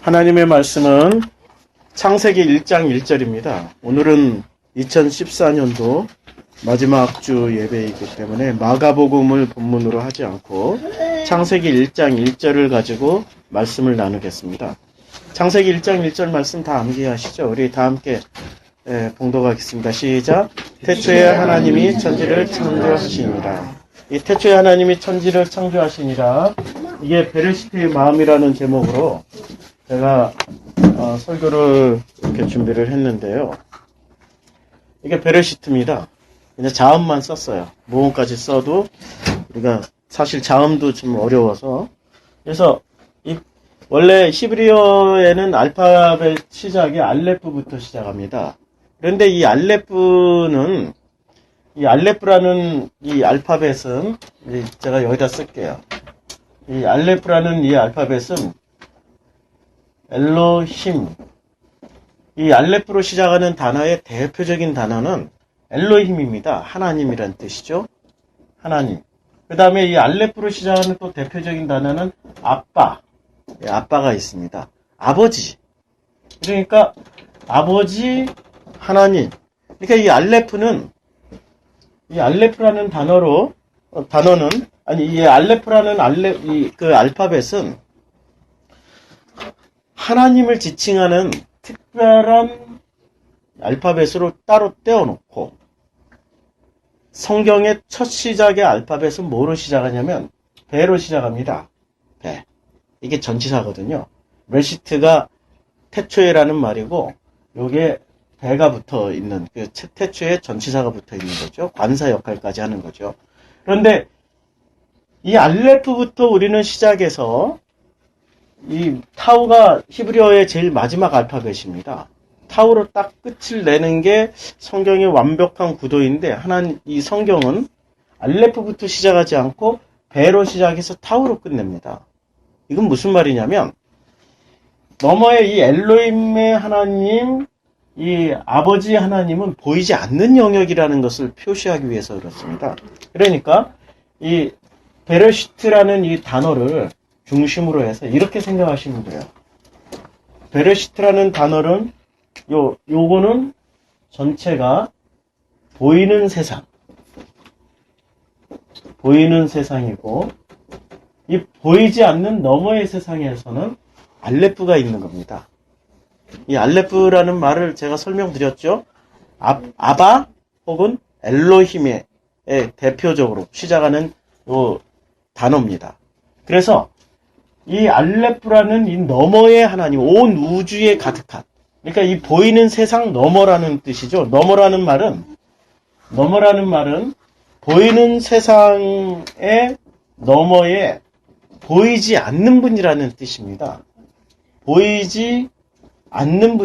하나님의 말씀은 창세기 1장 1절입니다. 오늘은 2014년도 마지막 주 예배이기 때문에 마가복음을 본문으로 하지 않고 창세기 1장 1절을 가지고 말씀을 나누겠습니다. 창세기 1장 1절 말씀 다 암기하시죠? 우리 다 함께 봉독하겠습니다. 시작. 태초에 하나님이 천지를 창조하시니라. 이 태초에 하나님이 천지를 창조하시니라. 이게 베르시트의 마음이라는 제목으로 제가 설교를 이렇게 준비를 했는데요. 이게 베르시트입니다. 그냥 자음만 썼어요. 모음까지 써도 우리가 사실 자음도 좀 어려워서. 그래서 원래 히브리어에는 알파벳 시작이 알레프부터 시작합니다. 그런데 이 알레프라는 이 알파벳은 제가 여기다 쓸게요. 이 알레프라는 이 알파벳은 엘로힘. 이 알레프로 시작하는 단어의 대표적인 단어는 엘로힘입니다. 하나님이란 뜻이죠. 하나님. 그 다음에 이 알레프로 시작하는 또 대표적인 단어는 아빠. 아빠가 있습니다. 아버지. 그러니까 아버지, 하나님. 그러니까 이 알레프라는 이 알레프라는 알파벳은 하나님을 지칭하는 특별한 알파벳으로 따로 떼어놓고, 성경의 첫 시작의 알파벳은 뭐로 시작하냐면 배로 시작합니다. 배. 이게 전치사거든요. 레시트가 태초에라는 말이고, 요게 배가 붙어 있는, 태초에 전치사가 붙어 있는 거죠. 관사 역할까지 하는 거죠. 그런데 이 알레프부터 우리는 시작해서 이 타우가 히브리어의 제일 마지막 알파벳입니다. 타우로 딱 끝을 내는 게 성경의 완벽한 구도인데, 이 성경은 알레프부터 시작하지 않고 배로 시작해서 타우로 끝냅니다. 이건 무슨 말이냐면, 너머의 이 엘로힘의 하나님, 이 아버지 하나님은 보이지 않는 영역이라는 것을 표시하기 위해서 그렇습니다. 그러니까 이 베르시트라는 이 단어를 중심으로 해서 이렇게 생각하시면 돼요. 베르시트라는 단어는 요거는 전체가 보이는 세상이고, 이 보이지 않는 너머의 세상에서는 알레프가 있는 겁니다. 이 알레프라는 말을 제가 설명드렸죠. 아바 혹은 엘로힘의 대표적으로 시작하는 요 단어입니다. 그래서 이 알레프라는 이 너머의 하나님, 온 우주에 가득한, 그러니까 이 보이는 세상 너머라는 뜻이죠. 너머라는 말은 보이는 세상의 너머에 보이지 않는 분이라는 뜻입니다. 보이지 않는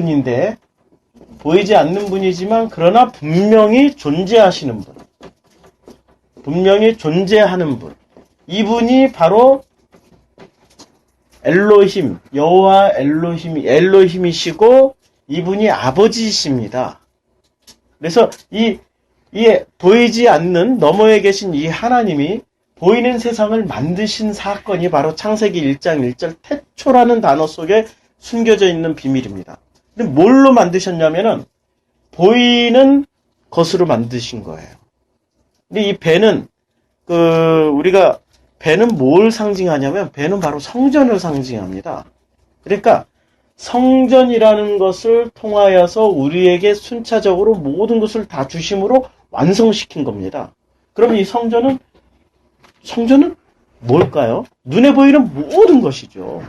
분이지만 그러나 분명히 존재하시는 분. 분명히 존재하는 분. 이분이 바로 엘로힘, 여호와 엘로힘이시고, 이분이 아버지이십니다. 그래서 이 보이지 않는 너머에 계신 이 하나님이 보이는 세상을 만드신 사건이 바로 창세기 1장 1절 태초라는 단어 속에 숨겨져 있는 비밀입니다. 근데 뭘로 만드셨냐면은 보이는 것으로 만드신 거예요. 근데 이 배는 배는 뭘 상징하냐면, 배는 바로 성전을 상징합니다. 그러니까 성전이라는 것을 통하여서 우리에게 순차적으로 모든 것을 다 주심으로 완성시킨 겁니다. 그럼 이 성전은 뭘까요? 눈에 보이는 모든 것이죠.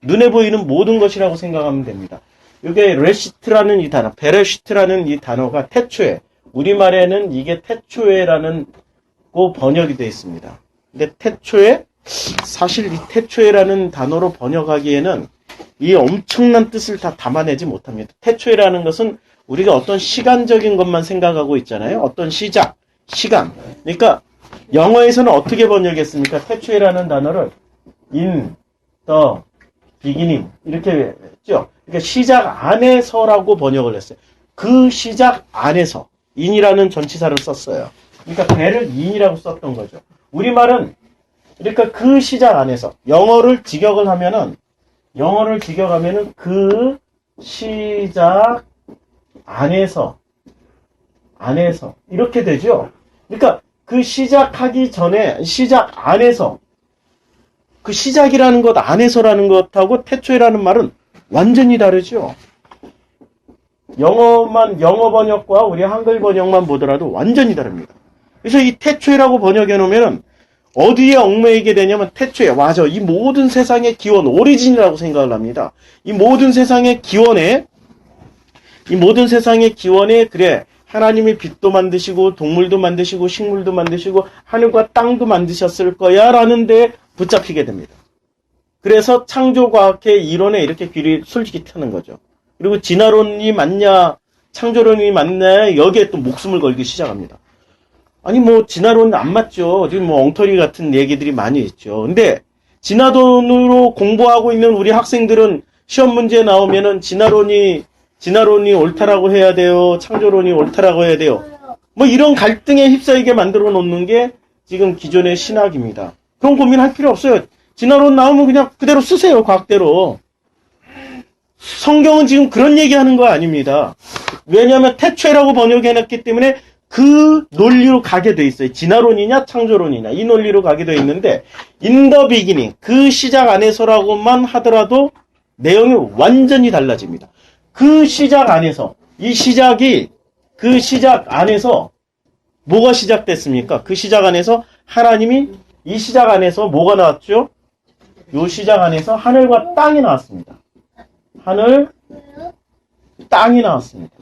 눈에 보이는 모든 것이라고 생각하면 됩니다. 이게 레시트라는 이 단어, 베레시트라는 이 단어가 태초에, 우리말에는 이게 태초에라는 번역이 되어 있습니다. 근데 사실 이 태초에라는 단어로 번역하기에는 이 엄청난 뜻을 다 담아내지 못합니다. 태초에라는 것은 우리가 어떤 시간적인 것만 생각하고 있잖아요. 어떤 시간. 그러니까 영어에서는 어떻게 번역했습니까? 태초에라는 단어를 in the beginning 이렇게 했죠. 그러니까 시작 안에서라고 번역을 했어요. 그 시작 안에서 in이라는 전치사를 썼어요. 그러니까 배를 in이라고 썼던 거죠. 우리말은 그러니까 그 시작 안에서, 영어를 직역을 하면은 영어를 직역하면은 그 시작 안에서 이렇게 되죠. 그러니까 그 시작하기 전에 시작 안에서 그 시작이라는 것 안에서라는 것하고 태초에라는 말은 완전히 다르죠. 영어 번역과 우리 한글 번역만 보더라도 완전히 다릅니다. 그래서 이 태초에라고 번역해 놓으면 어디에 얽매이게 되냐면 태초에 맞아. 이 모든 세상의 기원 오리진이라고 생각을 합니다. 이 모든 세상의 기원에 그래 하나님이 빛도 만드시고 동물도 만드시고 식물도 만드시고 하늘과 땅도 만드셨을 거야 라는 데 붙잡히게 됩니다. 그래서 창조과학의 이론에 이렇게 귀를 솔직히 트는 거죠. 그리고 진화론이 맞냐 창조론이 맞냐 여기에 또 목숨을 걸기 시작합니다. 아니 뭐 진화론 안 맞죠. 지금 뭐 엉터리 같은 얘기들이 많이 있죠. 근데 진화론으로 공부하고 있는 우리 학생들은 시험 문제 나오면은 진화론이 옳다라고 해야 돼요. 창조론이 옳다라고 해야 돼요. 뭐 이런 갈등에 휩싸이게 만들어 놓는 게 지금 기존의 신학입니다. 그런 고민할 필요 없어요. 진화론 나오면 그냥 그대로 쓰세요. 과학대로. 성경은 지금 그런 얘기하는 거 아닙니다. 왜냐하면 태초라고 번역해놨기 때문에 그 논리로 가게 돼 있어요. 진화론이냐 창조론이냐 이 논리로 가게 돼 있는데 in the beginning 그 시작 안에서라고만 하더라도 내용이 완전히 달라집니다. 그 시작 안에서 그 시작 안에서 뭐가 시작됐습니까? 그 시작 안에서 하나님이 이 시작 안에서 뭐가 나왔죠? 요 시작 안에서 하늘과 땅이 나왔습니다. 하늘, 땅이 나왔습니다.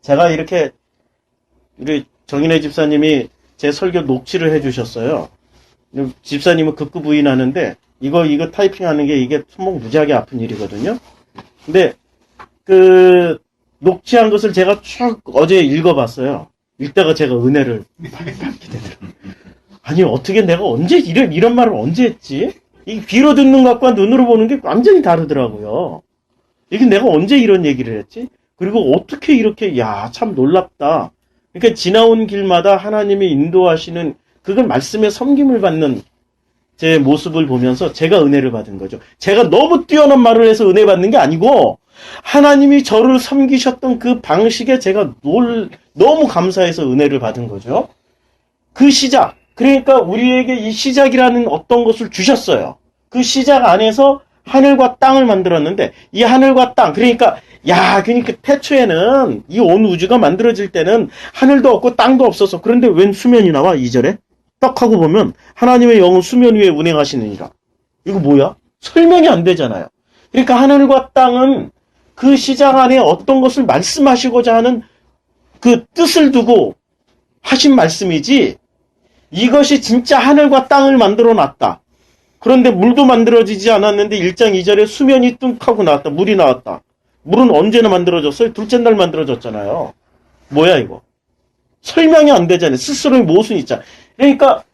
제가 이렇게 우리 정인혜 집사님이 제 설교 녹취를 해주셨어요. 집사님은 극구 부인하는데 이거 타이핑하는 게 이게 손목 무지하게 아픈 일이거든요. 근데 그 녹취한 것을 제가 쭉 어제 읽어봤어요. 읽다가 제가 은혜를 받게 되더라고요. 아니 어떻게 내가 언제 이런 말을 언제 했지? 이 귀로 듣는 것과 눈으로 보는 게 완전히 다르더라고요. 이게 내가 언제 이런 얘기를 했지? 그리고 어떻게 이렇게 참 놀랍다. 그러니까 지나온 길마다 하나님이 인도하시는 그걸 말씀에 섬김을 받는 제 모습을 보면서 제가 은혜를 받은 거죠. 제가 너무 뛰어난 말을 해서 은혜 받는 게 아니고 하나님이 저를 섬기셨던 그 방식에 제가 너무 감사해서 은혜를 받은 거죠. 그 시작, 그러니까 우리에게 이 시작이라는 어떤 것을 주셨어요. 그 시작 안에서 하늘과 땅을 만들었는데 이 하늘과 땅, 그러니까 태초에는 이 온 우주가 만들어질 때는 하늘도 없고 땅도 없어서 그런데 웬 수면이 나와 2절에? 딱 하고 보면 하나님의 영은 수면 위에 운행하시느니라. 이거 뭐야? 설명이 안 되잖아요. 그러니까 하늘과 땅은 그 시작 안에 어떤 것을 말씀하시고자 하는 그 뜻을 두고 하신 말씀이지 이것이 진짜 하늘과 땅을 만들어 놨다. 그런데 물도 만들어지지 않았는데 1장 2절에 수면이 뚱 하고 나왔다. 물이 나왔다. 물은 언제나 만들어졌어요? 둘째 날 만들어졌잖아요. 뭐야 이거? 설명이 안 되잖아요. 스스로의 모순이 있잖아요. 그러니까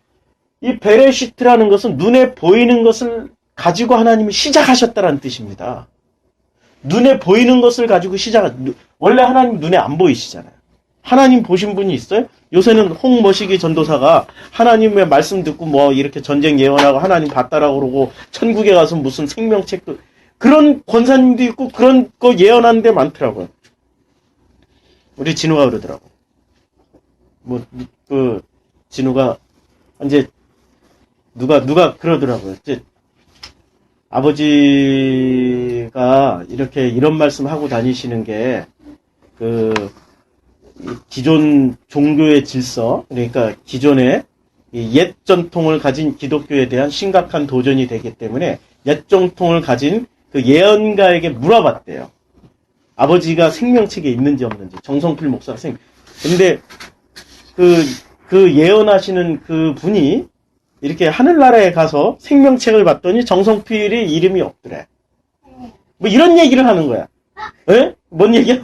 이 베레시트라는 것은 눈에 보이는 것을 가지고 하나님이 시작하셨다는 뜻입니다. 눈에 보이는 것을 가지고 원래 하나님 눈에 안 보이시잖아요. 하나님 보신 분이 있어요? 요새는 홍머시기 전도사가 하나님의 말씀 듣고 뭐 이렇게 전쟁 예언하고 하나님 봤다라고 그러고 천국에 가서 무슨 생명책도 그런 권사님도 있고 그런 거 예언하는 데 많더라고요. 우리 진우가 그러더라고. 진우가 이제 누가 그러더라고요. 이제 아버지가 이런 말씀 하고 다니시는 게 기존 종교의 질서, 그러니까 기존의 옛 전통을 가진 기독교에 대한 심각한 도전이 되기 때문에 옛 전통을 가진 그 예언가에게 물어봤대요. 아버지가 생명책에 있는지 없는지. 정성필 목사 근데 그 예언하시는 그 분이 이렇게 하늘나라에 가서 생명책을 봤더니 정성필이 이름이 없더래. 뭐 이런 얘기를 하는 거야. 에? 뭔 얘기야?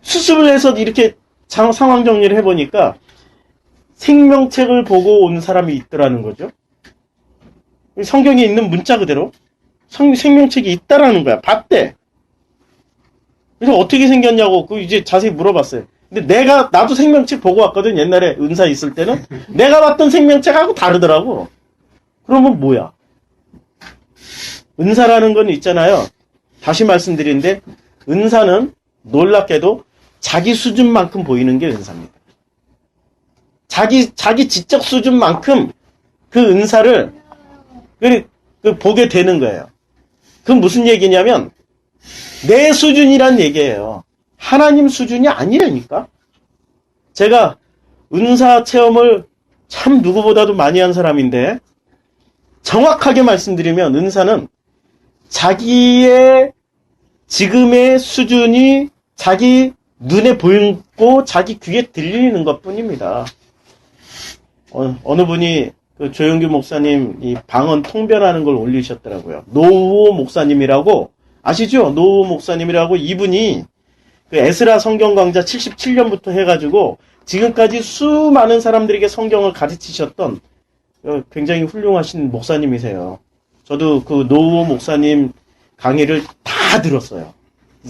수습을 해서 이렇게 상황 정리를 해보니까 생명책을 보고 온 사람이 있더라는 거죠. 성경에 있는 문자 그대로 생명책이 있다라는 거야. 봤대. 그래서 어떻게 생겼냐고 이제 자세히 물어봤어요. 근데 나도 생명책 보고 왔거든. 옛날에 은사 있을 때는. 내가 봤던 생명책하고 다르더라고. 그러면 뭐야? 은사라는 건 있잖아요. 다시 말씀드리는데 은사는 놀랍게도 자기 수준만큼 보이는 게 은사입니다. 자기 지적 수준만큼 그 은사를 보게 되는 거예요. 그건 무슨 얘기냐면 내 수준이란 얘기예요. 하나님 수준이 아니라니까. 제가 은사 체험을 참 누구보다도 많이 한 사람인데 정확하게 말씀드리면 은사는 자기의 지금의 수준이 자기 눈에 보이고 자기 귀에 들리는 것뿐입니다. 어느 분이 그 조영규 목사님 이 방언 통변하는 걸 올리셨더라고요. 노우호 목사님이라고 아시죠? 노우호 목사님이라고 이분이 그 에스라 성경 강좌 77년부터 해가지고 지금까지 수많은 사람들에게 성경을 가르치셨던 굉장히 훌륭하신 목사님이세요. 저도 그 노우호 목사님 강의를 다 들었어요.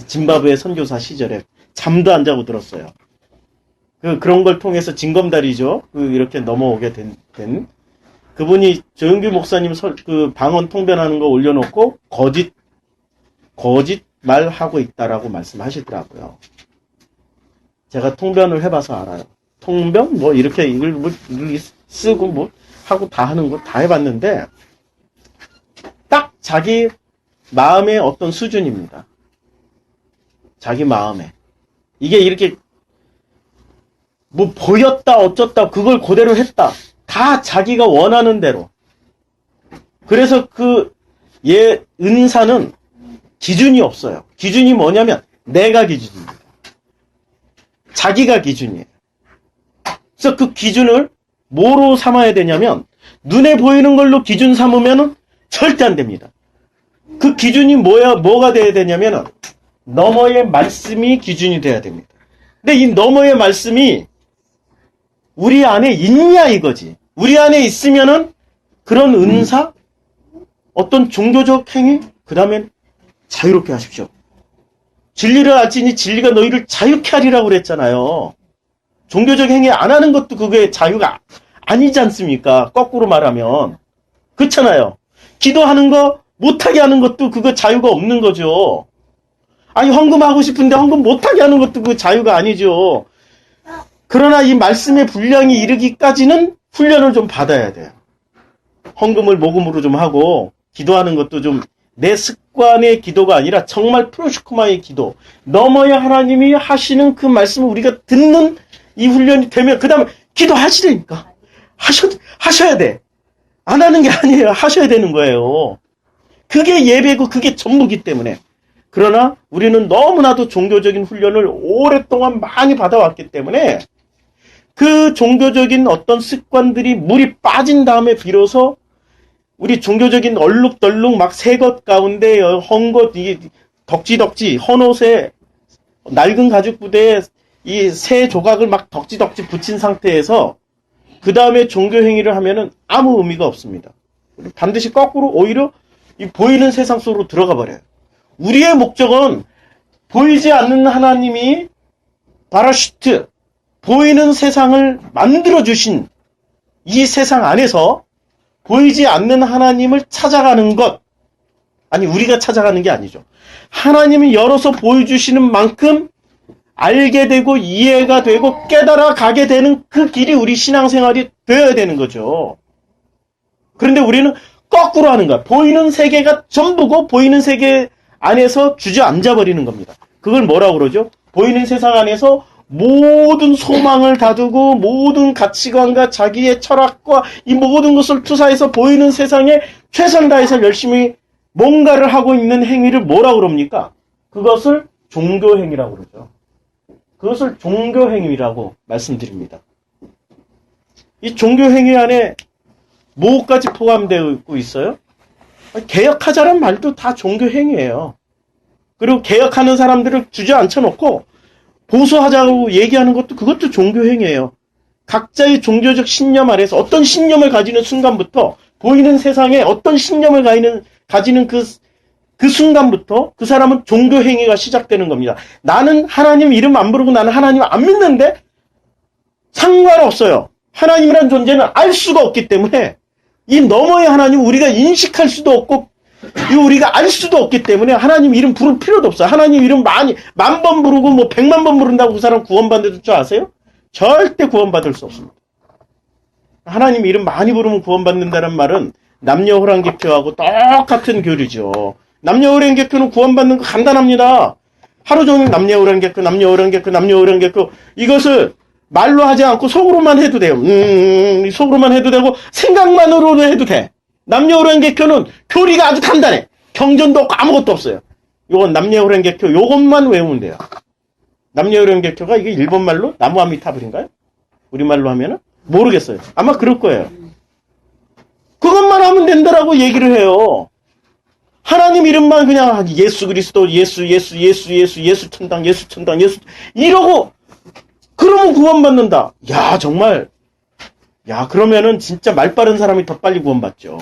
짐바브웨 선교사 시절에 잠도 안 자고 들었어요. 그런 걸 통해서 징검다리죠. 이렇게 넘어오게 된 그분이 조영규 목사님 그 방언 통변하는 거 올려놓고 거짓 말하고 있다라고 말씀하시더라고요. 제가 통변을 해봐서 알아요. 통변 뭐 이렇게 이걸 쓰고 뭐 하고 다 하는 거 다 해봤는데 딱 자기 마음의 어떤 수준입니다. 자기 마음에 이게 이렇게 뭐 보였다 어쩌다 그걸 그대로 했다. 다 자기가 원하는 대로. 그래서 은사는 기준이 없어요. 기준이 뭐냐면 내가 기준입니다. 자기가 기준이에요. 그래서 그 기준을 뭐로 삼아야 되냐면 눈에 보이는 걸로 기준 삼으면 절대 안 됩니다. 그 기준이 뭐가 돼야 되냐면 너머의 말씀이 기준이 돼야 됩니다. 근데 이 너머의 말씀이 우리 안에 있냐 이거지. 우리 안에 있으면은 그런 은사, 어떤 종교적 행위, 그 다음엔 자유롭게 하십시오. 진리를 알지니 진리가 너희를 자유케 하리라고 그랬잖아요. 종교적 행위 안 하는 것도 그게 자유가 아니지 않습니까? 거꾸로 말하면. 그렇잖아요. 기도하는 거 못하게 하는 것도 그거 자유가 없는 거죠. 아니 헌금하고 싶은데 헌금 못하게 하는 것도 그 자유가 아니죠. 그러나 이 말씀의 분량이 이르기까지는 훈련을 좀 받아야 돼요. 헌금을 모금으로 좀 하고 기도하는 것도 좀 내 습관의 기도가 아니라 정말 프로시코마의 기도. 넘어야 하나님이 하시는 그 말씀을 우리가 듣는 이 훈련이 되면 그 다음에 기도하시라니까. 하셔야 돼. 안 하는 게 아니에요. 하셔야 되는 거예요. 그게 예배고 그게 전부기 때문에. 그러나 우리는 너무나도 종교적인 훈련을 오랫동안 많이 받아왔기 때문에 그 종교적인 어떤 습관들이 물이 빠진 다음에 비로소 우리 종교적인 얼룩덜룩 막 새 것 가운데 헌것 이게 덕지덕지 헌옷에 낡은 가죽 부대에 이 새 조각을 막 덕지덕지 붙인 상태에서 그 다음에 종교 행위를 하면은 아무 의미가 없습니다. 반드시 거꾸로 오히려 이 보이는 세상 속으로 들어가 버려요. 우리의 목적은 보이지 않는 하나님이 바라슈트 보이는 세상을 만들어주신 이 세상 안에서 보이지 않는 하나님을 찾아가는 것. 아니 우리가 찾아가는 게 아니죠. 하나님이 열어서 보여주시는 만큼 알게 되고 이해가 되고 깨달아 가게 되는 그 길이 우리 신앙생활이 되어야 되는 거죠. 그런데 우리는 거꾸로 하는 거야. 보이는 세계가 전부고 보이는 세계 안에서 주저앉아 버리는 겁니다. 그걸 뭐라고 그러죠? 보이는 세상 안에서 모든 소망을 다두고 모든 가치관과 자기의 철학과 이 모든 것을 투사해서 보이는 세상에 최선 다해서 열심히 뭔가를 하고 있는 행위를 뭐라고 그럽니까? 그것을 종교행위라고 그러죠. 그것을 종교행위라고 말씀드립니다. 이 종교행위 안에 뭐까지 포함되어 있어요? 개혁하자란 말도 다 종교행위예요. 그리고 개혁하는 사람들을 주저앉혀놓고 보수하자고 얘기하는 것도 그것도 종교행위예요. 각자의 종교적 신념 아래서 어떤 신념을 가지는 순간부터 보이는 세상에 어떤 신념을 가지는 그 순간부터 그 사람은 종교행위가 시작되는 겁니다. 나는 하나님 이름 안 부르고 나는 하나님 안 믿는데 상관없어요. 하나님이란 존재는 알 수가 없기 때문에 이 너머의 하나님 우리가 인식할 수도 없고 이거 우리가 알 수도 없기 때문에 하나님 이름 부를 필요도 없어요. 하나님 이름 만 번 부르고 뭐 100만 번 부른다고 그 사람 구원받을 줄 아세요? 절대 구원받을 수 없습니다. 하나님 이름 많이 부르면 구원받는다는 말은 남녀호랑개표하고 똑같은 교리죠. 남녀호랑개표는 구원받는 거 간단합니다. 하루 종일 남녀호랑개표 이것을 말로 하지 않고 속으로만 해도 돼요. 속으로만 해도 되고 생각만으로도 해도 돼. 남녀호랑개표는 교리가 아주 간단해. 경전도 없고 아무것도 없어요. 요건 남녀호랑개표 요것만 외우면 돼요. 남녀호랑개표가 이게 일본말로 나무아미타불인가요? 우리말로 하면은 모르겠어요. 아마 그럴 거예요. 그것만 하면 된다라고 얘기를 해요. 하나님 이름만 그냥 예수 그리스도 예수 천당 이러고 그러면 구원받는다. 야 정말 그러면은 진짜 말 빠른 사람이 더 빨리 구원받죠.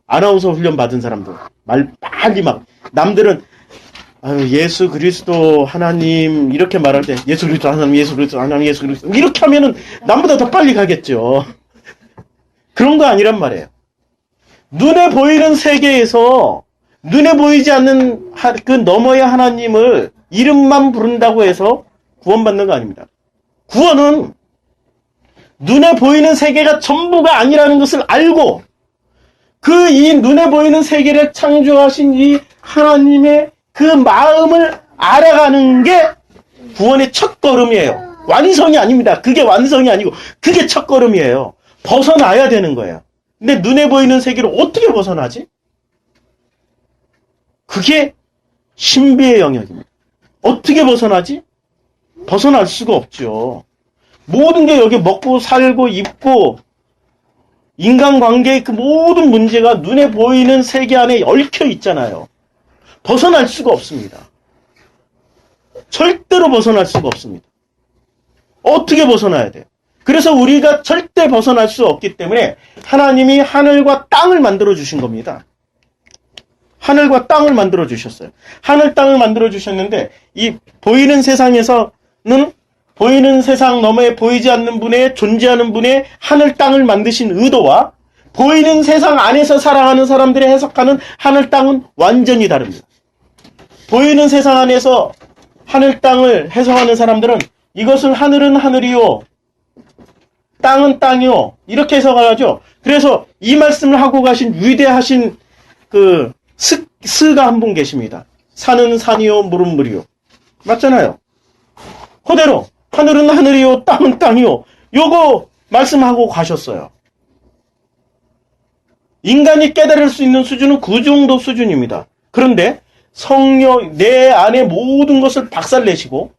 아나운서 훈련 받은 사람도 말 빨리 막 남들은 예수 그리스도 하나님 이렇게 말할 때 예수 그리스도 하나님 이렇게 하면은 남보다 더 빨리 가겠죠. 그런 거 아니란 말이에요. 눈에 보이는 세계에서 눈에 보이지 않는 그 너머의 하나님을 이름만 부른다고 해서 구원받는 거 아닙니다. 구원은 눈에 보이는 세계가 전부가 아니라는 것을 알고 그 이 눈에 보이는 세계를 창조하신 이 하나님의 그 마음을 알아가는 게 구원의 첫 걸음이에요. 완성이 아닙니다. 그게 완성이 아니고 그게 첫 걸음이에요. 벗어나야 되는 거예요. 근데 눈에 보이는 세계를 어떻게 벗어나지? 그게 신비의 영역입니다. 어떻게 벗어나지? 벗어날 수가 없죠. 모든 게 여기 먹고 살고 입고 인간관계의 그 모든 문제가 눈에 보이는 세계 안에 얽혀 있잖아요. 벗어날 수가 없습니다. 절대로 벗어날 수가 없습니다. 어떻게 벗어나야 돼요? 그래서 우리가 절대 벗어날 수 없기 때문에 하나님이 하늘과 땅을 만들어 주신 겁니다. 하늘과 땅을 만들어 주셨어요. 하늘 땅을 만들어 주셨는데 이 보이는 세상에서는 보이는 세상 너머에 보이지 않는 분의 존재하는 분의 하늘 땅을 만드신 의도와 보이는 세상 안에서 살아가는 사람들이 해석하는 하늘 땅은 완전히 다릅니다. 보이는 세상 안에서 하늘 땅을 해석하는 사람들은 이것을 하늘은 하늘이요 땅은 땅이요 이렇게 해석하죠. 그래서 이 말씀을 하고 가신 위대하신 그 스가 한 분 계십니다. 산은 산이요 물은 물이요 맞잖아요. 그대로 하늘은 하늘이요 땅은 땅이요 요거 말씀하고 가셨어요. 인간이 깨달을 수 있는 수준은 그 정도 수준입니다. 그런데 성령 내 안에 모든 것을 박살내시고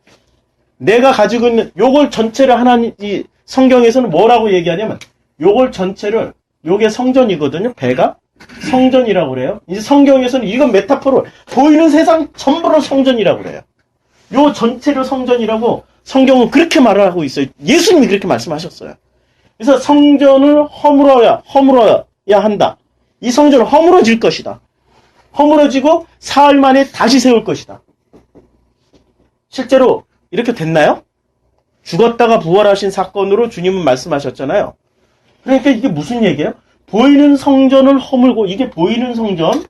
내가 가지고 있는 요걸 전체를 하나님 이 성경에서는 뭐라고 얘기하냐면 요걸 전체를 요게 성전이거든요. 배가 성전이라고 그래요. 이제 성경에서는 이건 메타포로 보이는 세상 전부를 성전이라고 그래요. 요 전체를 성전이라고 성경은 그렇게 말을 하고 있어요. 예수님이 그렇게 말씀하셨어요. 그래서 성전을 허물어야 한다. 이 성전은 허물어질 것이다. 허물어지고 사흘 만에 다시 세울 것이다. 실제로 이렇게 됐나요? 죽었다가 부활하신 사건으로 주님은 말씀하셨잖아요. 그러니까 이게 무슨 얘기예요? 보이는 성전을 허물고 이게 보이는 성전을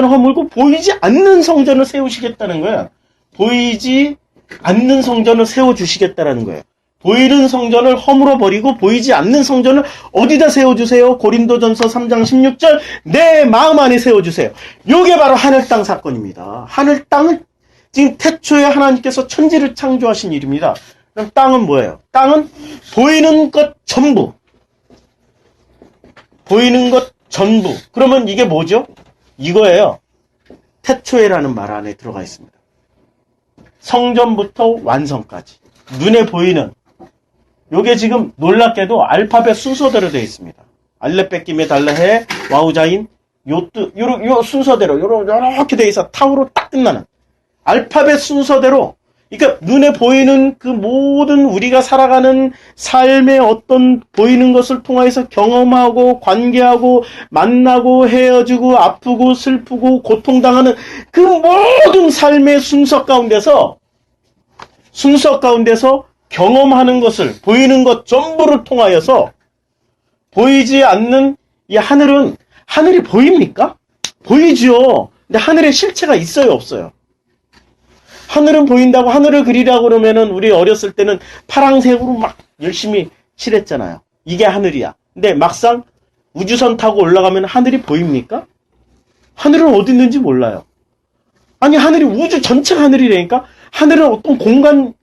허물고 보이지 않는 성전을 세우시겠다는 거예요. 보이지 않는 성전을 세워주시겠다는 거예요. 보이는 성전을 허물어버리고 보이지 않는 성전을 어디다 세워주세요? 고린도전서 3장 16절 내 마음 안에 세워주세요. 이게 바로 하늘 땅 사건입니다. 하늘 땅은 지금 태초에 하나님께서 천지를 창조하신 일입니다. 그럼 땅은 뭐예요? 땅은 보이는 것 전부. 보이는 것 전부. 그러면 이게 뭐죠? 이거예요. 태초에라는 말 안에 들어가 있습니다. 성전부터 완성까지. 눈에 보이는. 요게 지금 놀랍게도 알파벳 순서대로 되어 있습니다. 알레 뺏김에 달라해 와우자인 요 순서대로 요렇게 되어 있어. 타우로 딱 끝나는. 알파벳 순서대로 그러니까 눈에 보이는 그 모든 우리가 살아가는 삶의 어떤 보이는 것을 통해서 경험하고 관계하고 만나고 헤어지고 아프고 슬프고 고통당하는 그 모든 삶의 순서 가운데서 경험하는 것을 보이는 것 전부를 통하여서 보이지 않는 이 하늘이 보입니까? 보이죠. 근데 하늘에 실체가 있어요, 없어요? 하늘은 보인다고 하늘을 그리라고 그러면은 우리 어렸을 때는 파랑색으로 막 열심히 칠했잖아요. 이게 하늘이야. 근데 막상 우주선 타고 올라가면 하늘이 보입니까? 하늘은 어디 있는지 몰라요. 아니, 하늘이 우주 전체가 하늘이라니까? 하늘은 어떤 공간,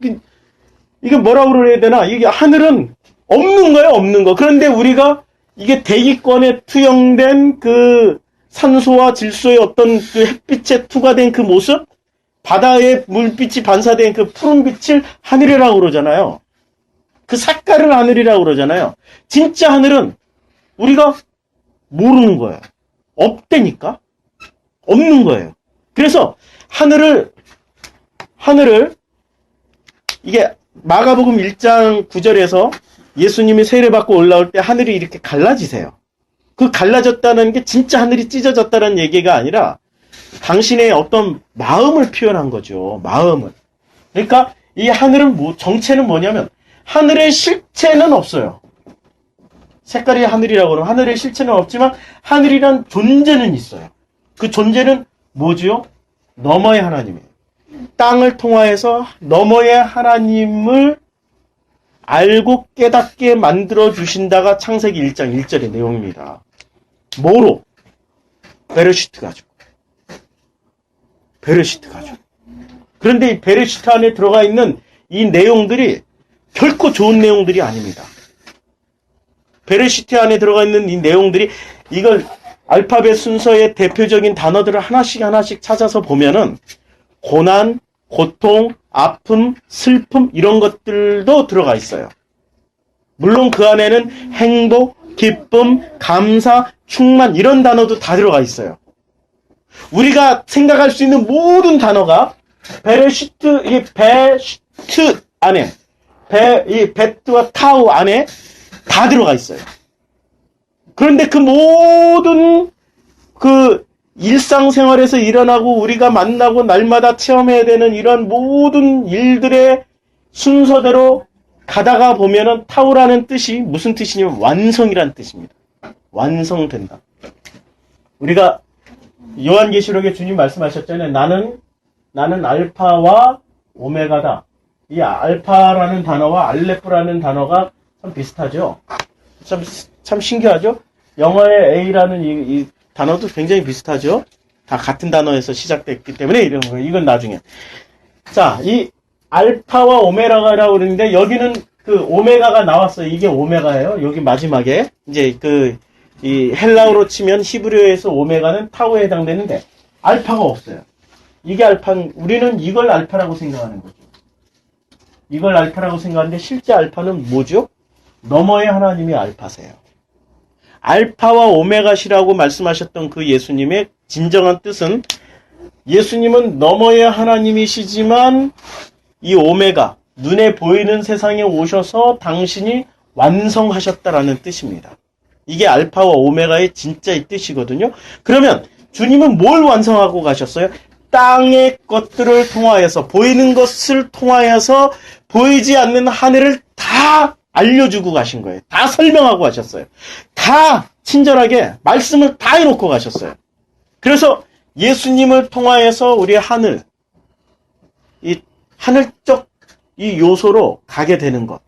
이게 뭐라고 그래야 되나? 이게 하늘은 없는 거예요, 없는 거. 그런데 우리가 이게 대기권에 투영된 그 산소와 질소의 어떤 그 햇빛에 투과된 그 모습, 바다에 물빛이 반사된 그 푸른빛을 하늘이라고 그러잖아요. 그 색깔을 하늘이라고 그러잖아요. 진짜 하늘은 우리가 모르는 거예요. 없다니까? 없는 거예요. 그래서 하늘을 이게 마가복음 1장 9절에서 예수님이 세례받고 올라올 때 하늘이 이렇게 갈라지세요. 그 갈라졌다는 게 진짜 하늘이 찢어졌다는 얘기가 아니라 당신의 어떤 마음을 표현한 거죠. 마음을. 그러니까 이 하늘은 정체는 뭐냐면 하늘의 실체는 없어요. 색깔이 하늘이라고 그러면 하늘의 실체는 없지만 하늘이란 존재는 있어요. 그 존재는 뭐죠? 너머의 하나님이에요. 땅을 통하여서 너머의 하나님을 알고 깨닫게 만들어 주신다가 창세기 1장 1절의 내용입니다. 뭐로? 베르시트 가지고. 베르시트 가지고. 그런데 이 베르시트 안에 들어가 있는 이 내용들이 결코 좋은 내용들이 아닙니다. 베르시트 안에 들어가 있는 이 내용들이 이걸 알파벳 순서의 대표적인 단어들을 하나씩 찾아서 보면은 고난, 고통, 아픔, 슬픔 이런 것들도 들어가 있어요. 물론 그 안에는 행복, 기쁨, 감사, 충만 이런 단어도 다 들어가 있어요. 우리가 생각할 수 있는 모든 단어가 베르시트, 이 베시트 안에 이 베트와 타우 안에 다 들어가 있어요. 그런데 그 모든 그 일상생활에서 일어나고 우리가 만나고 날마다 체험해야 되는 이런 모든 일들의 순서대로 가다가 보면은 타우라는 뜻이 무슨 뜻이냐면 완성이란 뜻입니다. 완성된다. 우리가 요한계시록에 주님 말씀하셨잖아요. 나는 알파와 오메가다. 이 알파라는 단어와 알레프라는 단어가 참 비슷하죠. 참 신기하죠. 영어의 A라는 이 단어도 굉장히 비슷하죠. 다 같은 단어에서 시작됐기 때문에 이런 거예요. 이건 나중에. 자, 이 알파와 오메가라고 그러는데 여기는 그 오메가가 나왔어요. 이게 오메가예요. 여기 마지막에 이제 이 헬라어로 치면 히브리어에서 오메가는 타우에 해당되는데 알파가 없어요. 이게 우리는 이걸 알파라고 생각하는 거죠. 이걸 알파라고 생각하는데 실제 알파는 뭐죠? 너머의 하나님이 알파세요. 알파와 오메가시라고 말씀하셨던 그 예수님의 진정한 뜻은 예수님은 너머의 하나님이시지만 이 오메가, 눈에 보이는 세상에 오셔서 당신이 완성하셨다라는 뜻입니다. 이게 알파와 오메가의 진짜의 뜻이거든요. 그러면 주님은 뭘 완성하고 가셨어요? 땅의 것들을 통하여서, 보이는 것을 통하여서 보이지 않는 하늘을 다 알려주고 가신 거예요. 다 설명하고 가셨어요. 다 친절하게 말씀을 다 해놓고 가셨어요. 그래서 예수님을 통하여서 우리 하늘, 이 하늘적 이 요소로 가게 되는 것.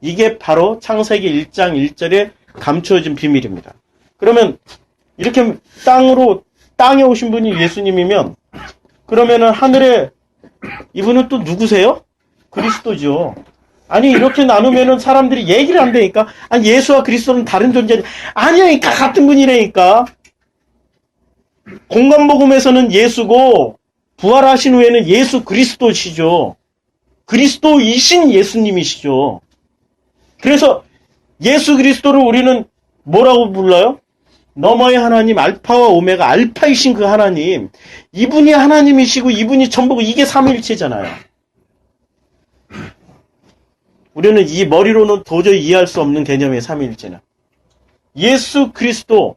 이게 바로 창세기 1장 1절에 감추어진 비밀입니다. 그러면 이렇게 땅에 오신 분이 예수님이면 그러면은 하늘에 이분은 또 누구세요? 그리스도죠. 아니 이렇게 나누면은 사람들이 얘기를 안 되니까 아니 예수와 그리스도는 다른 존재 아니니까 같은 분이라니까. 공간복음에서는 예수고 부활하신 후에는 예수 그리스도시죠. 그리스도이신 예수님이시죠. 그래서 예수 그리스도를 우리는 뭐라고 불러요? 너머의 하나님, 알파와 오메가, 알파이신 그 하나님. 이분이 하나님이시고 이분이 전부고 이게 삼위일체잖아요. 우리는 이 머리로는 도저히 이해할 수 없는 개념의 삼위일체는. 예수 그리스도,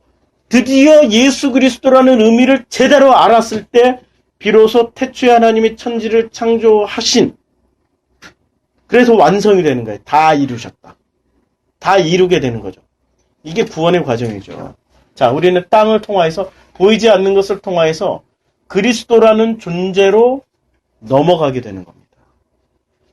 드디어 예수 그리스도라는 의미를 제대로 알았을 때 비로소 태초에 하나님이 천지를 창조하신, 그래서 완성이 되는 거예요. 다 이루셨다. 다 이루게 되는 거죠. 이게 구원의 과정이죠. 자, 우리는 땅을 통하여서 보이지 않는 것을 통하여서 그리스도라는 존재로 넘어가게 되는 겁니다.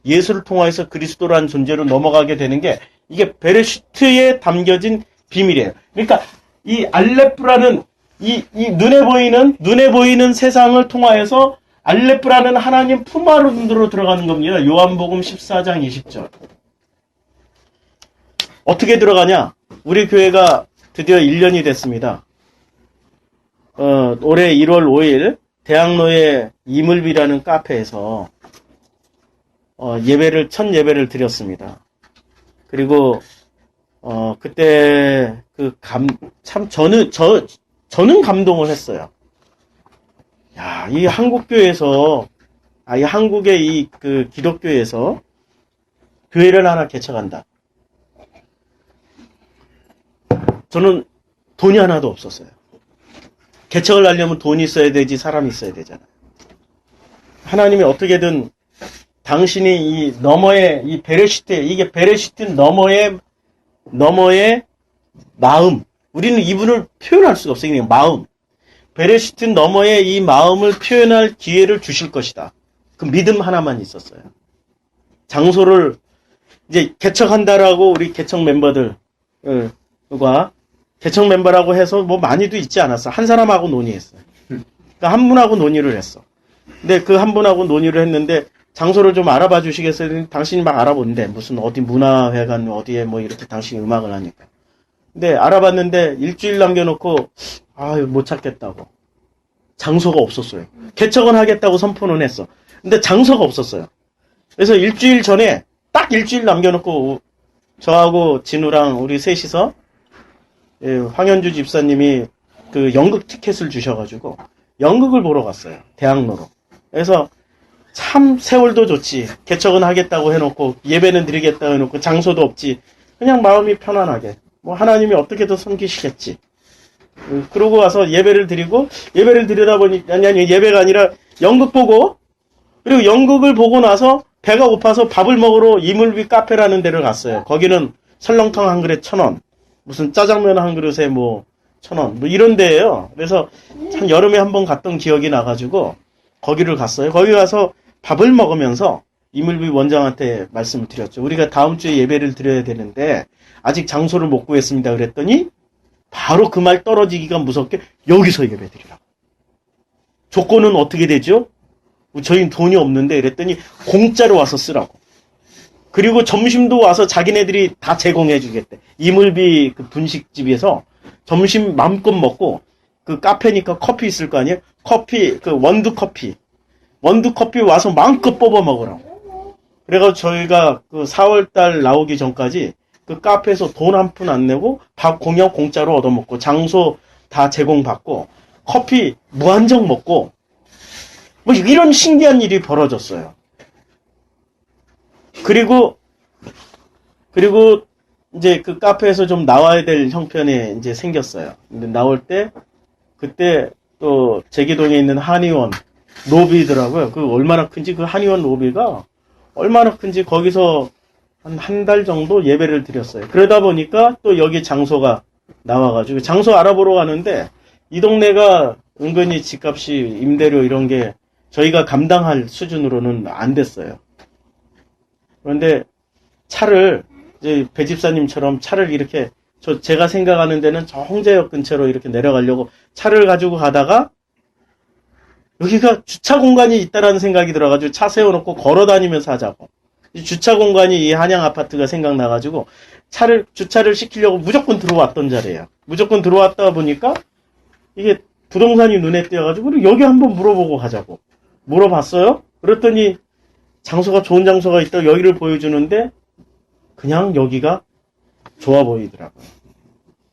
예수를 통하여서 그리스도라는 존재로 넘어가게 되는 게 이게 베레시트에 담겨진 비밀이에요. 그러니까 이 알레프라는 이 눈에 보이는 세상을 통하여서 알레프라는 하나님 품 안으로 들어가는 겁니다. 요한복음 14장 20절. 어떻게 들어가냐? 우리 교회가 드디어 1년이 됐습니다. 올해 1월 5일 대학로의 이물비라는 카페에서 첫 예배를 드렸습니다. 그리고 그때 저는 감동을 했어요. 야, 이 한국교회에서 이 한국의 기독교에서 교회를 하나 개척한다. 저는 돈이 하나도 없었어요. 개척을 하려면 돈이 있어야 되지 사람이 있어야 되잖아요. 하나님이 어떻게든 당신이 이 너머의 이 이게 베레시트 너머의 마음, 우리는 이분을 표현할 수가 없어요. 그냥 마음. 베레시트 너머의 이 마음을 표현할 기회를 주실 것이다. 그 믿음 하나만 있었어요. 장소를 이제 개척한다라고 우리 개척 멤버들과 개척 멤버라고 해서 뭐 많이도 있지 않았어. 한 사람하고 논의했어요. 그러니까 한 분하고 논의를 했어. 근데 그 한 분하고 논의를 했는데 장소를 좀 알아봐 주시겠어요? 당신이 막 알아본대. 무슨 어디 문화회관 어디에 뭐 이렇게 당신이 음악을 하니까. 근데 알아봤는데 일주일 남겨놓고 못 찾겠다고. 장소가 없었어요. 개척은 하겠다고 선포는 했어. 근데 장소가 없었어요. 그래서 일주일 전에 딱 일주일 남겨놓고 저하고 진우랑 우리 셋이서 황현주 집사님이 그 연극 티켓을 주셔가지고 연극을 보러 갔어요. 대학로로. 그래서 참 세월도 좋지. 개척은 하겠다고 해놓고 예배는 드리겠다고 해놓고 장소도 없지. 그냥 마음이 편안하게. 뭐 하나님이 어떻게든 섬기시겠지. 그러고 와서 예배를 드리다 보니 아니 예배가 아니라 연극 보고 그리고 연극을 보고 나서 배가 고파서 밥을 먹으러 이물비 카페라는 데를 갔어요. 거기는 설렁탕 한 그릇 1,000원. 무슨 짜장면 한 그릇에 뭐 1,000원. 뭐 이런 데예요. 그래서 참 여름에 한번 갔던 기억이 나가지고 거기를 갔어요. 거기 가서 밥을 먹으면서 이물비 원장한테 말씀을 드렸죠. 우리가 다음 주에 예배를 드려야 되는데 아직 장소를 못 구했습니다. 그랬더니 바로 그 말 떨어지기가 무섭게 여기서 예배 드리라고. 조건은 어떻게 되죠? 저희는 돈이 없는데 그랬더니 공짜로 와서 쓰라고. 그리고 점심도 와서 자기네들이 다 제공해 주겠대. 이물비 그 분식집에서 점심 마음껏 먹고 그 카페니까 커피 있을 거 아니에요? 커피, 그 원두 커피 와서 마음껏 뽑아 먹으라고. 그래가지고 저희가 그 4월달 나오기 전까지 그 카페에서 돈 한 푼 안 내고 밥 공연 공짜로 얻어먹고 장소 다 제공받고 커피 무한정 먹고 뭐 이런 신기한 일이 벌어졌어요. 그리고 이제 그 카페에서 좀 나와야 될 형편이 이제 생겼어요. 근데 나올 때 그때 또 제기동에 있는 한의원 로비더라고요. 그 얼마나 큰지 그 한의원 로비가 얼마나 큰지 거기서 한 달 정도 예배를 드렸어요. 그러다 보니까 또 여기 장소가 나와가지고 장소 알아보러 가는데 이 동네가 은근히 집값이 임대료 이런 게 저희가 감당할 수준으로는 안 됐어요. 그런데 차를 이제 배 집사님처럼 차를 이렇게 제가 생각하는 데는 저 홍제역 근처로 이렇게 내려가려고 차를 가지고 가다가 여기가 주차 공간이 있다라는 생각이 들어가지고 차 세워놓고 걸어 다니면서 하자고. 주차 공간이 이 한양 아파트가 생각나가지고 주차를 시키려고 무조건 들어왔던 자리예요. 무조건 들어왔다 보니까 이게 부동산이 눈에 띄어가지고 여기 한번 물어보고 가자고. 물어봤어요? 그랬더니 장소가 좋은 장소가 있다고 여기를 보여주는데 그냥 여기가 좋아 보이더라고요.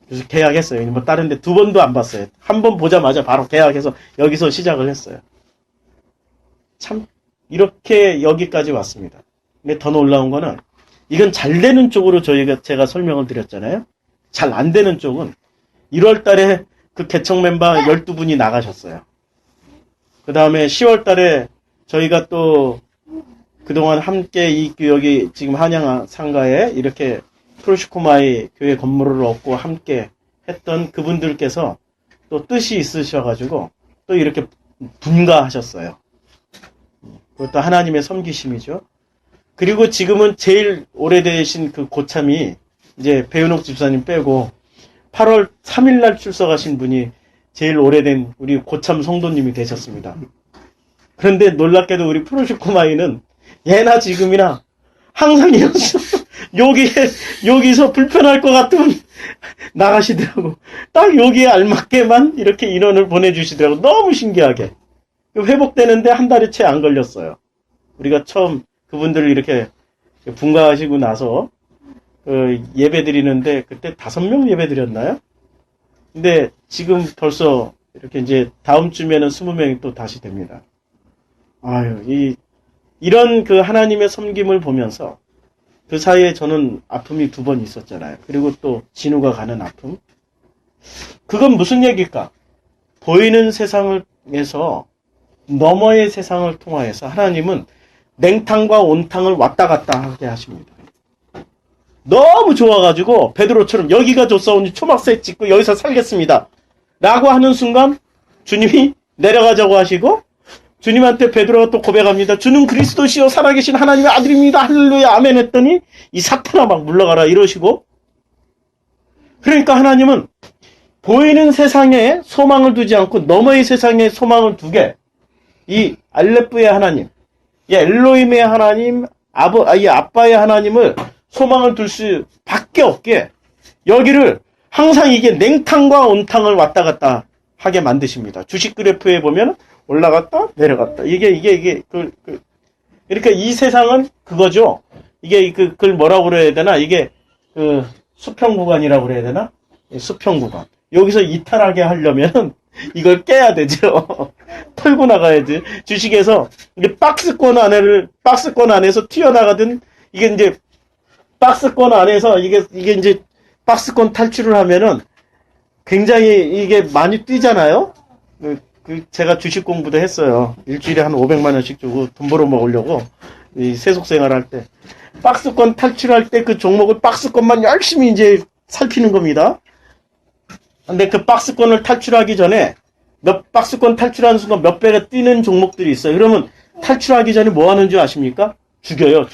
그래서 계약했어요. 뭐 다른 데 2번도 안 봤어요. 한 번 보자마자 바로 계약해서 여기서 시작을 했어요. 참 이렇게 여기까지 왔습니다. 근데 더 놀라운 거는 이건 잘 되는 쪽으로 제가 설명을 드렸잖아요. 잘 안 되는 쪽은 1월 달에 그 개척 멤버 12분이 나가셨어요. 그 다음에 10월 달에 저희가 또 그동안 함께 이 여기 지금 한양 상가에 이렇게 프로시코마이 교회 건물을 얻고 함께 했던 그분들께서 또 뜻이 있으셔가지고 또 이렇게 분가하셨어요. 그것도 하나님의 섬기심이죠. 그리고 지금은 제일 오래되신 그 고참이 이제 배은옥 집사님 빼고 8월 3일 날 출석하신 분이 제일 오래된 우리 고참 성도님이 되셨습니다. 그런데 놀랍게도 우리 프로슈코마이는 예나 지금이나 항상 여기서 불편할 것 같으면 나가시더라고. 딱 여기에 알맞게만 이렇게 인원을 보내주시더라고. 너무 신기하게. 회복되는데 한 달이 채 안 걸렸어요. 우리가 처음 그분들을 이렇게 분가하시고 나서 예배 드리는데 그때 5명 예배 드렸나요? 근데 지금 벌써 이렇게 이제 다음 주면은 20명이 또 다시 됩니다. 아유, 이런 그 하나님의 섬김을 보면서 그 사이에 저는 아픔이 2번 있었잖아요. 그리고 또 진우가 가는 아픔. 그건 무슨 얘기일까? 보이는 세상에서 너머의 세상을 통하여서 하나님은 냉탕과 온탕을 왔다 갔다 하게 하십니다. 너무 좋아가지고 베드로처럼 여기가 좋사오니 초막새 찍고 여기서 살겠습니다 라고 하는 순간 주님이 내려가자고 하시고 주님한테 베드로가 또 고백합니다. 주는 그리스도시요 살아계신 하나님의 아들입니다. 할렐루야 아멘 했더니 이 사탄아 막 물러가라 이러시고, 그러니까 하나님은 보이는 세상에 소망을 두지 않고 너머의 세상에 소망을 두게, 이 알레프의 하나님, 이 엘로힘의 하나님, 이 아빠의 하나님을 소망을 둘 수밖에 없게 여기를 항상 이게 냉탕과 온탕을 왔다 갔다 하게 만드십니다. 주식 그래프에 보면 올라갔다 내려갔다. 그러니까 이 세상은 그거죠. 이게 그걸 뭐라고 그래야 되나? 이게 그 수평 구간이라고 그래야 되나? 수평 구간. 여기서 이탈하게 하려면 이걸 깨야 되죠. 털고 나가야지. 주식에서 이게 박스권 안에서 튀어나가든, 이게 이제 박스권 안에서 이게 이제 박스권 탈출을 하면은 굉장히 이게 많이 뛰잖아요. 제가 주식 공부도 했어요. 일주일에 한 500만 원씩 주고 돈 벌어 먹으려고 이 세속 생활할 때 박스권 탈출할 때 그 종목을 박스권만 열심히 이제 살피는 겁니다. 근데 그 박스권을 탈출하기 전에 박스권 탈출하는 순간 몇 배가 뛰는 종목들이 있어요. 그러면 탈출하기 전에 뭐 하는 줄 아십니까? 죽여.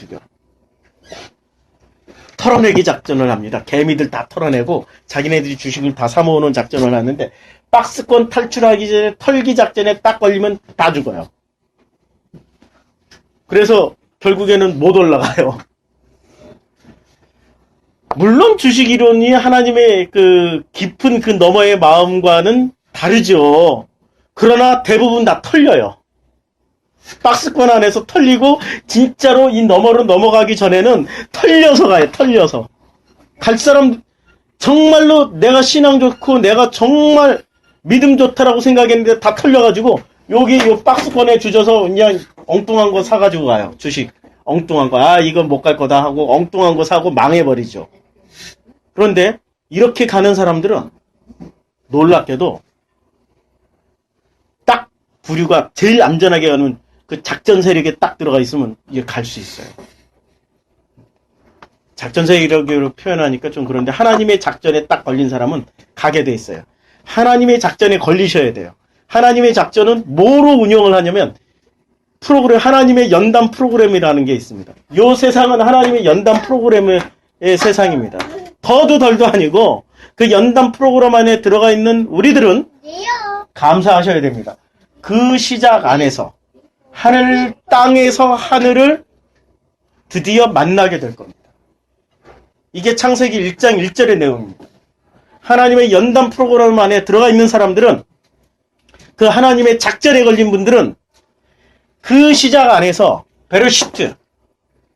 털어내기 작전을 합니다. 개미들 다 털어내고 자기네들이 주식을 다 사모으는 작전을 하는데, 박스권 탈출하기 전에 털기 작전에 딱 걸리면 다 죽어요. 그래서 결국에는 못 올라가요. 물론 주식 이론이 하나님의 그 깊은 그 너머의 마음과는 다르죠. 그러나 대부분 다 털려요. 박스권 안에서 털리고 진짜로 이 너머로 넘어가기 전에는 털려서 가요. 털려서. 갈 사람 정말로 내가 신앙 좋고 내가 정말 믿음 좋다라고 생각했는데 다 털려가지고 여기 요 박스권에 주저서 그냥 엉뚱한 거 사가지고 가요. 주식 엉뚱한 거. 이건 못 갈 거다 하고 엉뚱한 거 사고 망해버리죠. 그런데 이렇게 가는 사람들은 놀랍게도 딱 부류가 제일 안전하게 가는 그 작전 세력에 딱 들어가 있으면 이게 갈 수 있어요. 작전 세력으로 표현하니까 좀 그런데 하나님의 작전에 딱 걸린 사람은 가게 돼 있어요. 하나님의 작전에 걸리셔야 돼요. 하나님의 작전은 뭐로 운영을 하냐면 하나님의 연단 프로그램이라는 게 있습니다. 이 세상은 하나님의 연단 프로그램의 세상입니다. 더도 덜도 아니고 그 연단 프로그램 안에 들어가 있는 우리들은 감사하셔야 됩니다. 그 시작 안에서 땅에서 하늘을 드디어 만나게 될 겁니다. 이게 창세기 1장 1절의 내용입니다. 하나님의 연단 프로그램 안에 들어가 있는 사람들은, 그 하나님의 작전에 걸린 분들은 그 시작 안에서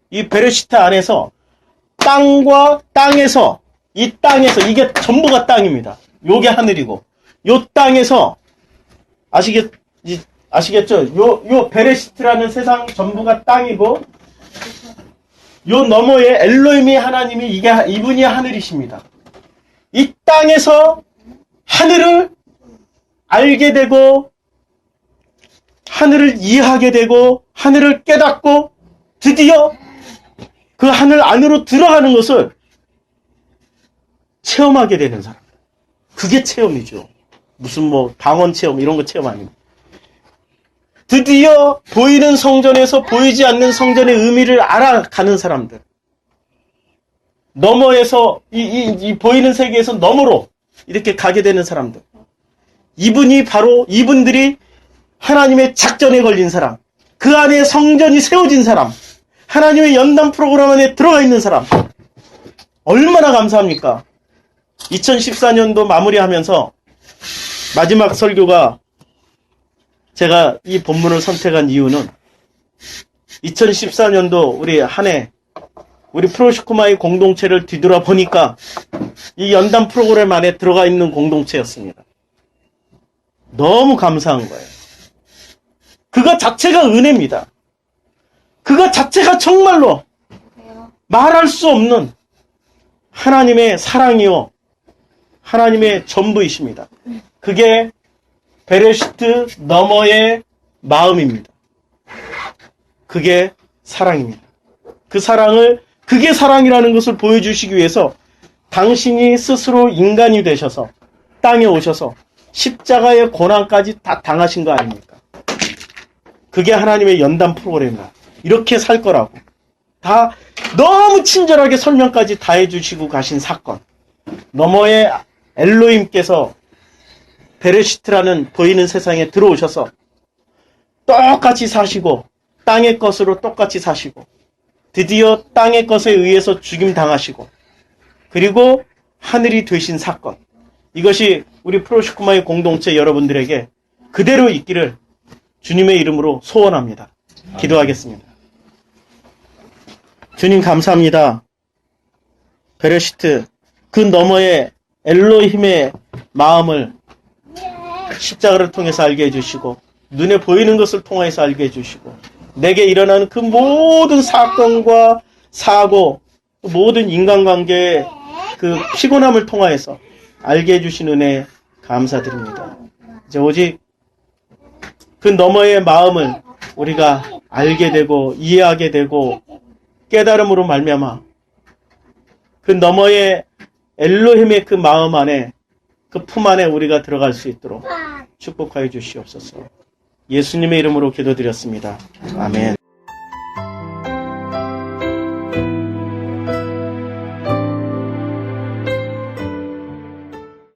이 베르시트 안에서 땅과 땅에서, 이 땅에서, 이게 전부가 땅입니다. 요게 하늘이고, 요 땅에서, 아시겠죠? 요 베르시트라는 세상 전부가 땅이고, 요 너머에 엘로힘이 하나님이 이분이 하늘이십니다. 이 땅에서 하늘을 알게 되고, 하늘을 이해하게 되고, 하늘을 깨닫고, 드디어 그 하늘 안으로 들어가는 것을 체험하게 되는 사람. 그게 체험이죠. 무슨 뭐 방언 체험 이런 거 체험 아닙니다. 드디어 보이는 성전에서 보이지 않는 성전의 의미를 알아가는 사람들. 너머에서 이 보이는 세계에서 너머로 이렇게 가게 되는 사람들. 이분들이 하나님의 작전에 걸린 사람. 그 안에 성전이 세워진 사람. 하나님의 연단 프로그램 안에 들어가 있는 사람. 얼마나 감사합니까? 2014년도 마무리하면서 마지막 설교가 제가 이 본문을 선택한 이유는 2014년도 우리 한 해 우리 프로시코마의 공동체를 뒤돌아 보니까 이 연단 프로그램 안에 들어가 있는 공동체였습니다. 너무 감사한 거예요. 그거 자체가 은혜입니다. 그거 자체가 정말로 말할 수 없는 하나님의 사랑이요. 하나님의 전부이십니다. 그게 베레시트 너머의 마음입니다. 그게 사랑입니다. 그게 사랑이라는 것을 보여주시기 위해서 당신이 스스로 인간이 되셔서 땅에 오셔서 십자가의 고난까지 다 당하신 거 아닙니까? 그게 하나님의 연단 프로그램이다. 이렇게 살 거라고. 다 너무 친절하게 설명까지 다 해주시고 가신 사건. 너머의 엘로힘께서 베레시트라는 보이는 세상에 들어오셔서 똑같이 사시고 땅의 것으로 똑같이 사시고 드디어 땅의 것에 의해서 죽임 당하시고 그리고 하늘이 되신 사건. 이것이 우리 프로시코마의 공동체 여러분들에게 그대로 있기를 주님의 이름으로 소원합니다. 기도하겠습니다. 주님 감사합니다. 베레시트 그 너머의 엘로힘의 마음을 십자가를 통해서 알게 해주시고 눈에 보이는 것을 통해서 알게 해주시고 내게 일어나는 그 모든 사건과 사고 모든 인간관계의 그 피곤함을 통하여서 알게 해주신 은혜에 감사드립니다. 이제 오직 그 너머의 마음을 우리가 알게 되고 이해하게 되고 깨달음으로 말미암아 그 너머의 엘로힘의 그 마음 안에 그 품 안에 우리가 들어갈 수 있도록 축복하여 주시옵소서. 예수님의 이름으로 기도드렸습니다. 아멘.